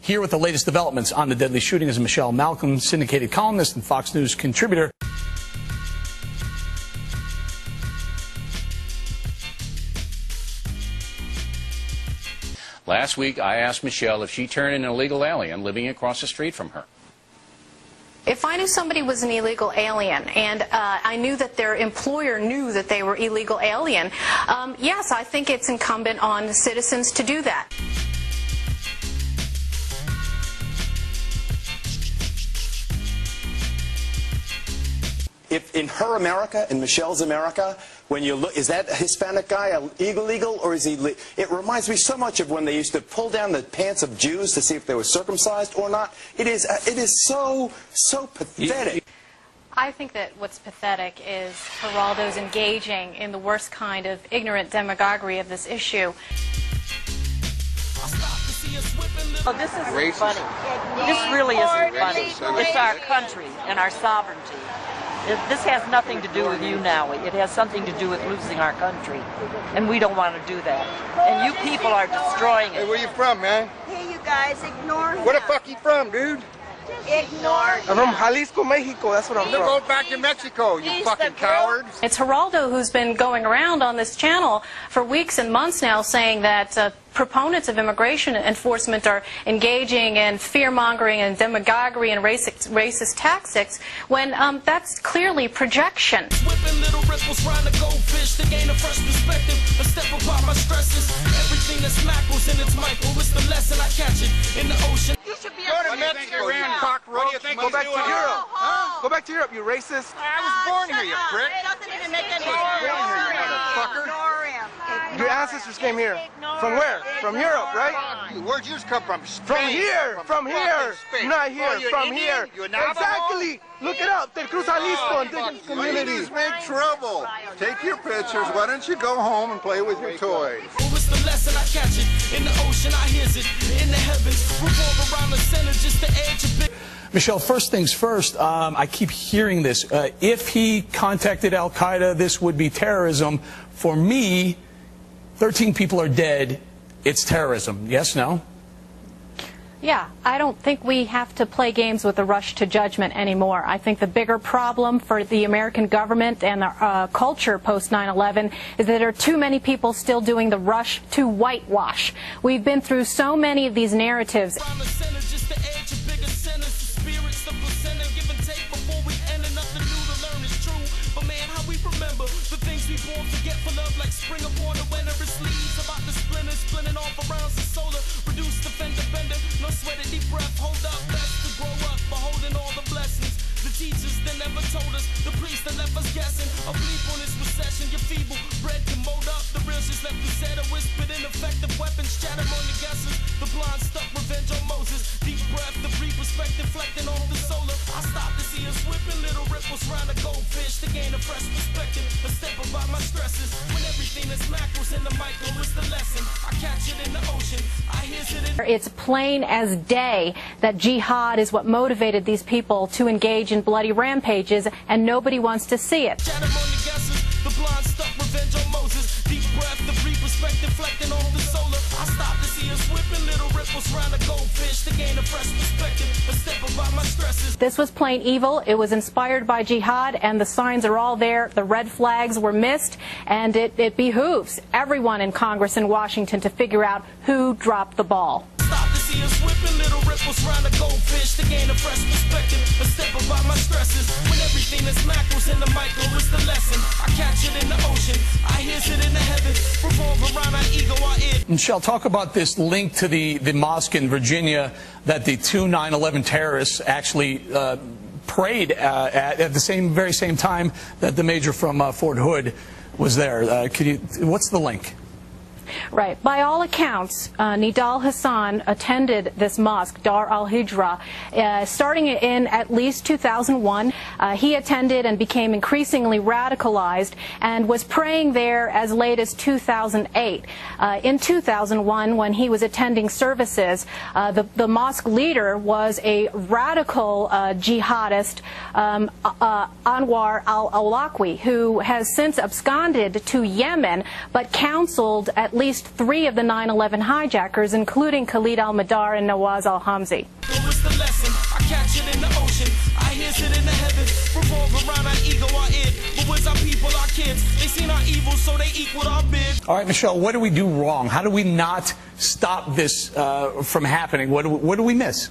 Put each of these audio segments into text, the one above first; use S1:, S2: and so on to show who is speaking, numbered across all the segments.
S1: Here with the latest developments on the deadly shooting is Michelle Malkin, syndicated columnist and Fox News contributor.
S2: Last week, I asked Michelle if she turned in an illegal alien living across the street from her.
S3: If I knew somebody was an illegal alien and I knew that their employer knew that they were illegal alien, yes, I think it's incumbent on the citizens to do that.
S4: If in her America, in Michelle's America, when you look, is that a Hispanic guy illegal or is he? It reminds me so much of when they used to pull down the pants of Jews to see if they were circumcised or not. It is so pathetic.
S3: I think that what's pathetic is Geraldo's engaging in the worst kind of ignorant demagoguery of this issue.
S5: Oh, this isn't funny. This really isn't funny. It's our country and our sovereignty. This has nothing to do with you now. It has something to do with losing our country. And we don't want to do that. And you people are destroying it.
S6: Hey, where you from, man?
S7: Hey, you guys, ignore him.
S6: Where the fuck you from, dude?
S7: Ignore him.
S6: I'm from Jalisco, Mexico. That's what I'm from. Go back to Mexico, you fucking cowards.
S3: It's Geraldo who's been going around on this channel for weeks and months now saying that proponents of immigration enforcement are engaging in fear-mongering and demagoguery and racist tactics when that's clearly projection.
S8: Whipping little ripples round the goldfish to gain a fresh perspective, a step apart my stresses. Everything that's macros and it's micro, it's the lesson I catch it in the ocean.
S7: You should be
S6: Go to Mexico, you cockroach. Go back to Europe. Huh? Go back to Europe, you racist. I was born here, you prick.
S7: It doesn't even make any
S6: I was born here, you motherfucker.
S7: Ignore him.
S6: Your ancestors came here. From where? From Europe, right?
S9: Where'd yours come from? Spain.
S6: From here. From here.
S9: Spain.
S6: Not here.
S9: Oh,
S6: from
S9: Indian?
S6: here.
S9: You Navajo?
S6: Exactly. Look it up. Del Cruz Jalisco Indigenous Community.
S9: Ladies make trouble. Take your pictures. Why don't you go home and play with your toys?
S8: It's the lesson I catch it in the ocean. I hears it in the heavens. Revolve around the center just to edge a bit.
S1: Michelle, first things first, I keep hearing this. If he contacted Al-Qaeda, this would be terrorism. For me, 13 people are dead. It's terrorism. Yes, no?
S3: Yeah, I don't think we have to play games with the rush to judgment anymore. I think the bigger problem for the American government and the culture post 9/11 is that there are too many people still doing the rush to whitewash. We've been through so many of these narratives.
S8: Spring upon the winter is leaves about the splinters, splinting off around the solar. Reduce the fender bender, no sweat a deep breath. Hold up, best to grow up, beholding all the blessings. The teachers that never told us, the priests that left us guessing. A bleep on this recession, you're feeble, bread can mold up. The real just left you said a whispered ineffective weapons, chatter on the guesses. The blind stuck, revenge on Moses. Deep breath, the brief perspective, reflecting on the solar. I stopped to see us whipping little ripples round a goldfish to gain a fresh perspective. A step about my stresses. When everything is macros in the micro is the lesson. I catch it in the ocean. I hear it in.
S3: It's plain as day that jihad is what motivated these people to engage in bloody rampages, and nobody wants to see it.
S8: Chatter on the guesses. The blind stuck, revenge on Moses. Deep breath, the brief perspective, reflecting on the solar. I stopped to see us whipping little ripples round a goldfish to gain a fresh perspective. A step about my stresses.
S3: This was plain evil. It was inspired by jihad, and the signs are all there. The red flags were missed, and it behooves everyone in Congress in Washington to figure out who dropped the ball.
S8: Stop to see us whipping little ripples round a goldfish to gain a fresh perspective. A step about my stresses. When everything is macros in the micro is the lesson. I catch it in the ocean. I hear it in the heavens. Revolve around our ego, our ear.
S1: Michelle, talk about this link to the mosque in Virginia that the two 9/11 terrorists actually prayed at the very same time that the major from Fort Hood was there. What's the link?
S3: Right. By all accounts, Nidal Hassan attended this mosque, Dar al-Hijra, starting in at least 2001. He attended and became increasingly radicalized and was praying there as late as 2008. In 2001, when he was attending services, the mosque leader was a radical jihadist, Anwar al-Awlaki, who has since absconded to Yemen, but counseled at at least 3 of the 9/11 hijackers, including Khalid al-Mihdhar and Nawaz al-Hamzi.
S8: What's the lesson? I catch it in the ocean. I hear it in the heavens. Revolve around our ego, our id. But where's our people, our kids? They seen our evil, so they equal our bid.
S1: All right, Michelle, what do we do wrong? How do we not stop this from happening? What do we miss?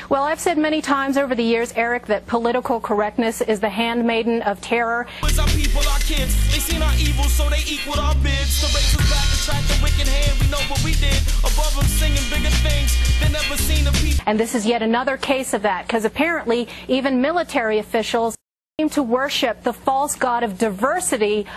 S3: Well, I've said many times over the years, Eric, that political correctness is the handmaiden of terror.
S8: Where's our people, our kids? They seen our evil, so they equal our bids. To race us back, attract the wicked hand. We know what we did. Above them singing bigger things they never seen a people.
S3: And this is yet another case of that, because apparently even military officials seem to worship the false god of diversity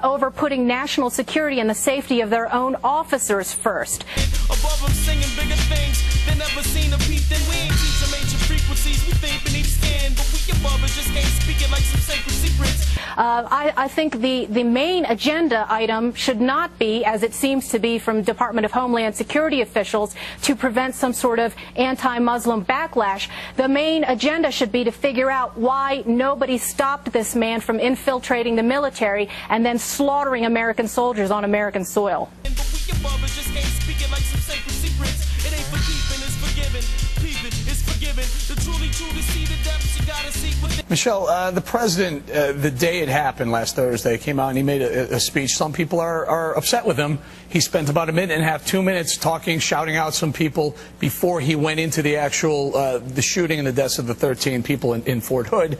S3: over putting national security and the safety of their own officers first.
S8: Above them singing bigger things they never seen a peep. Then we ain't teach them ancient frequencies. We think beneath skin, but we above it just can't speak it like some sacred secrets.
S3: I think the main agenda item should not be, as it seems to be from Department of Homeland Security officials, to prevent some sort of anti-Muslim backlash. The main agenda should be to figure out why nobody stopped this man from infiltrating the military and then slaughtering American soldiers on American soil.
S8: But we above it just can't speak it like some sacred secrets. It ain't for keeping, it's forgiven. Peeping, it's forgiven. The truly true to see the depths you gotta seek within.
S1: Michelle, the president, the day it happened last Thursday, came out and he made a speech. Some people are upset with him. He spent about a minute and a half, 2 minutes talking, shouting out some people before he went into the actual the shooting and the deaths of the 13 people in Fort Hood.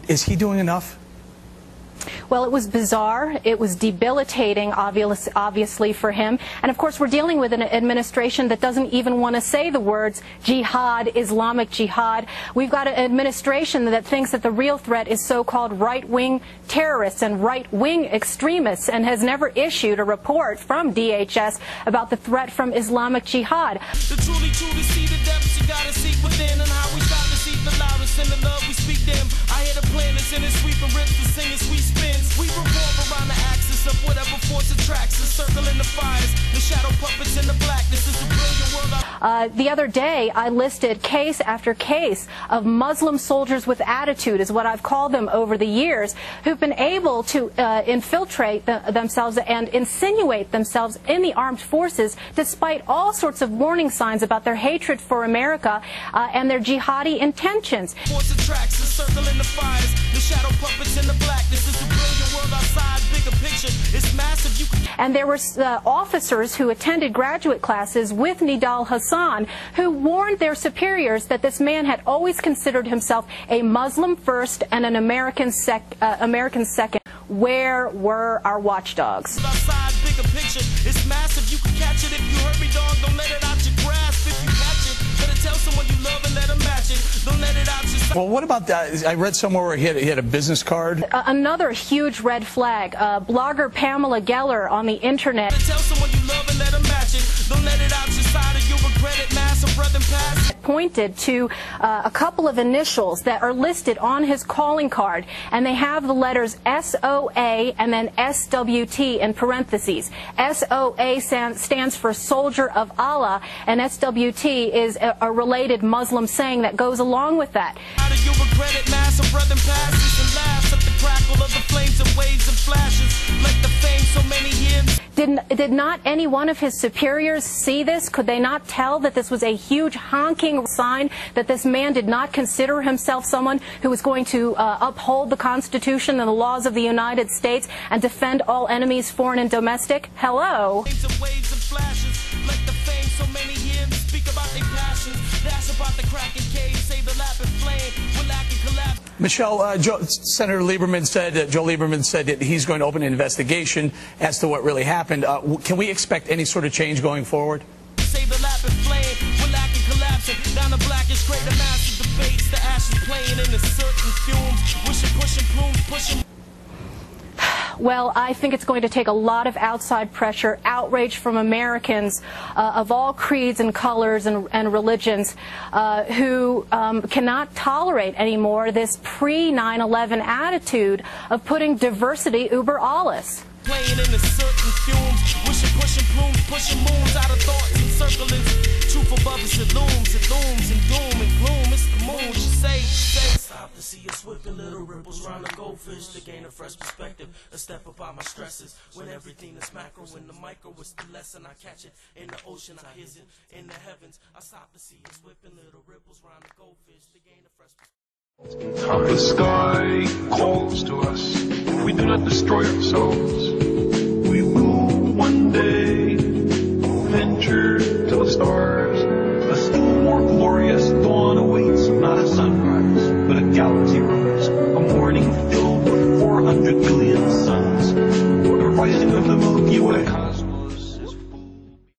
S1: Is he doing enough?
S3: Well, it was bizarre. It was debilitating, obviously, for him. And, of course, we're dealing with an administration that doesn't even want to say the words jihad, Islamic jihad. We've got an administration that thinks that the real threat is so-called right-wing terrorists and right-wing extremists and has never issued a report from DHS about the threat from Islamic jihad.
S8: The truly true to see the depths you gotta seek within, and how we stop to see the loudest in the love we speak them. I hear the planets in his sweeping rips, the singing sweet spins. We revolve around the axis of whatever force attracts us, circling the fires, the shadow puppets in the black. This is a brilliant world.
S3: The other day, I listed case after case of Muslim soldiers with attitude, is what I've called them over the years, who've been able to infiltrate themselves and insinuate themselves in the armed forces despite all sorts of warning signs about their hatred for America and their jihadi intentions.
S8: Force attracts us, circling the fires, the shadow puppets in the black. This is a brilliant world outside, bigger picture. It's massive.
S3: And there were officers who attended graduate classes with Nidal Hasan who warned their superiors that this man had always considered himself a Muslim first and an American second. Where were our watchdogs?
S8: Outside, bigger picture. It's massive. You can catch it if you hurt me, dog. Don't let it out your grasp. If you catch it, better tell someone you love and let them match it. Don't let it out your side.
S1: Well, what about that? I read somewhere where he had a business card.
S3: Another huge red flag. Blogger Pamela Geller on the internet.
S8: Tell someone you love and let them match it. Don't let it out your side or you'll regret it. Mass or brother pass.
S3: Pointed to a couple of initials that are listed on his calling card, and they have the letters SOA and then SWT in parentheses. SOA stands for Soldier of Allah, and SWT is a related Muslim saying that goes along with that.
S8: You'll regret it, mass or brother passes and laughs at the crackle of the flames and waves and flashes like the fame so many years.
S3: Did not any one of his superiors see this? Could they not tell that this was a huge honking sign that this man did not consider himself someone who was going to uphold the Constitution and the laws of the United States and defend all enemies, foreign and domestic? Hello?
S8: Waves and flashes like the fame so many years. Speak about their passions. Dash about the cracking cave. Save the lapping flame. We're lacking collapse.
S1: Michelle, Senator Lieberman said, Joe Lieberman said that he's going to open an investigation as to what really happened. Can we expect any sort of change going forward?
S8: Save the lapping flame. We're lacking collapsing. Down the blackish gray, the massive debates. The ashes playing in the certain fumes. Wishing, pushing plumes, pushing.
S3: Well, I think it's going to take a lot of outside pressure, outrage from Americans of all creeds and colors and religions who cannot tolerate anymore this pre-9/11 attitude of putting diversity über alles.
S8: playing in the certain fumes. Wishing, pushing plumes, pushing moons out of thoughts and circlings. Truth above us, it looms in doom and gloom. It's the moon, she say. Stop to see us whipping little ripples round the goldfish to gain a fresh perspective. A step up on my stresses. When everything is macro, when the micro is the lesson, I catch it in the ocean, I hear it in the heavens. I stop to see us whipping little ripples round the goldfish to gain a fresh perspective.
S10: The sky calls to us. We do not destroy ourselves.